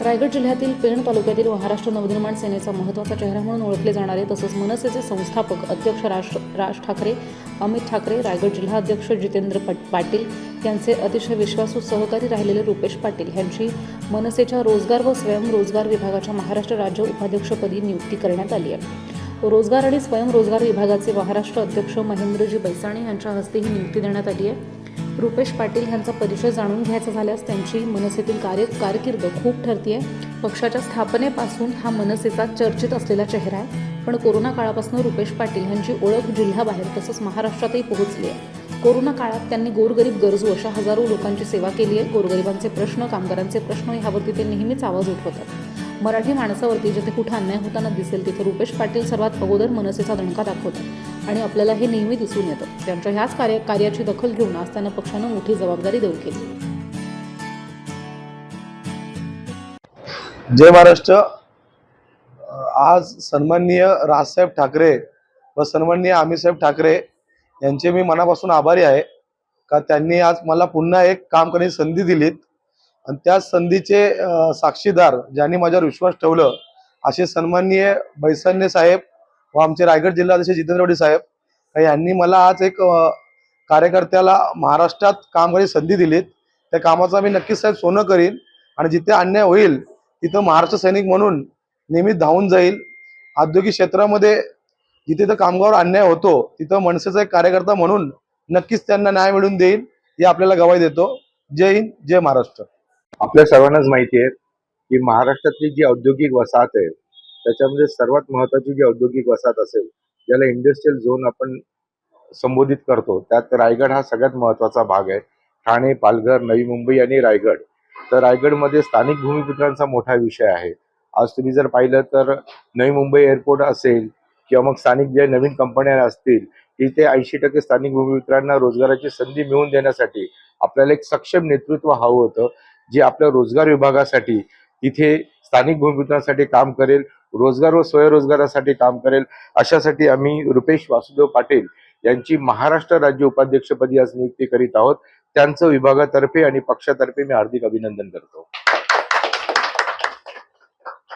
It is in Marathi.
रायगड जिल्ह्यातील पेण तालुक्यातील महाराष्ट्र नवनिर्माण सेनेचा महत्त्वाचा चेहरा म्हणून ओळखले जाणारे तसंच मनसेचे संस्थापक अध्यक्ष राज ठाकरे, अमित ठाकरे, रायगड जिल्हा अध्यक्ष जितेंद्र पाटील यांचे अतिशय विश्वासू सहकारी राहिलेले रुपेश पाटील यांची मनसेच्या रोजगार व स्वयंरोजगार विभागाच्या महाराष्ट्र राज्य उपाध्यक्षपदी नियुक्ती करण्यात आली आहे। रोजगार आणि स्वयंरोजगार विभागाचे महाराष्ट्र अध्यक्ष महेंद्रजी बैसाणे यांच्या हस्ते ही नियुक्ती देण्यात आली आहे। रुपेश पाटील यांचा परिचय जाणून घ्यायचा झाल्यास त्यांची मनसेतील कारकीर्द खूप ठरती आहे। पक्षाच्या स्थापनेपासून हा मनसेचा चर्चित असलेला चेहरा आहे, पण कोरोना काळापासून रुपेश पाटील यांची ओळख जिल्ह्याबाहेर तसंच महाराष्ट्रातही पोहोचली आहे। कोरोना काळात त्यांनी गोरगरीब गरजू अशा हजारो लोकांची सेवा केली आहे। गोरगरिबांचे प्रश्न, कामगारांचे प्रश्न यावरती ते नेहमीच आवाज उठवतात। मराठी माणसावरती जिथे कुठे अन्याय होताना दिसेल तिथे रुपेश पाटील सर्वात अगोदर मनसेचा दणका दाखवतात आणि आपल्याला हे नेहमी दिसून येतं। त्यांच्या ह्याच कार्याची दखल घेऊन आज त्यांना पक्षानं मोठी जबाबदारी देऊ केली। जय महाराष्ट्र। आज सन्माननीय राजसाहेब ठाकरे व सन्माननीय अमितसाहेब ठाकरे यांचे मी मनापासून आभारी आहे का त्यांनी आज मला पुन्हा एक काम करण्याची संधी दिलीत आणि त्या संधीचे साक्षीदार ज्यांनी माझ्यावर विश्वास ठेवलं असे सन्माननीय बैसाणे साहेब व आमचे रायगड जिल्हाध्यक्ष जितेंद्र पाटील साहेब यांनी मला आज एक कार्यकर्त्याला महाराष्ट्रात काम करण्याची संधी दिलीत। त्या कामाचा मी नक्कीच साहेब सोनं करीन आणि जिथे अन्याय होईल तिथं महाराष्ट्र सैनिक म्हणून नेहमी धावून जाईल। औद्योगिक क्षेत्रामध्ये जिथे कामगार अन्याय होतो तिथं मनसेचा एक कार्यकर्ता म्हणून नक्कीच त्यांना न्याय मिळवून देईल हे आपल्याला गवाही देतो। जय हिंद, जय महाराष्ट्र। आपल्या सर्वांनाच माहिती आहे की महाराष्ट्रातली जी औद्योगिक वसाहत आहे त्याच्यामध्ये सर्वात महत्त्वाची जी औद्योगिक वसाहत असेल ज्याला इंडस्ट्रियल झोन आपण संबोधित करतो त्यात रायगड हा सगळ्यात महत्त्वाचा भाग आहे। ठाणे, पालघर, नवी मुंबई आणि रायगड, तर रायगडमध्ये स्थानिक भूमिपुत्रांचा मोठा विषय आहे। आज तुम्ही जर पाहिलं तर नवी मुंबई एअरपोर्ट असेल किंवा मग स्थानिक ज्या नवीन कंपन्या असतील तिथे 80% स्थानिक भूमिपुत्रांना रोजगाराची संधी मिळवून देण्यासाठी आपल्याला एक सक्षम नेतृत्व हवं होतं जे आपल्या रोजगार विभागासाठी तिथे स्थानिक भूमिपुत्रांसाठी काम करेल, रोजगार व स्वयंरोजगारासाठी काम करेल। अशासाठी आम्ही रुपेश वासुदेव पाटील यांची महाराष्ट्र राज्य उपाध्यक्षपदी आज नियुक्ती करीत आहोत। त्यांचं विभागातर्फे आणि पक्षातर्फे मी हार्दिक अभिनंदन करतो।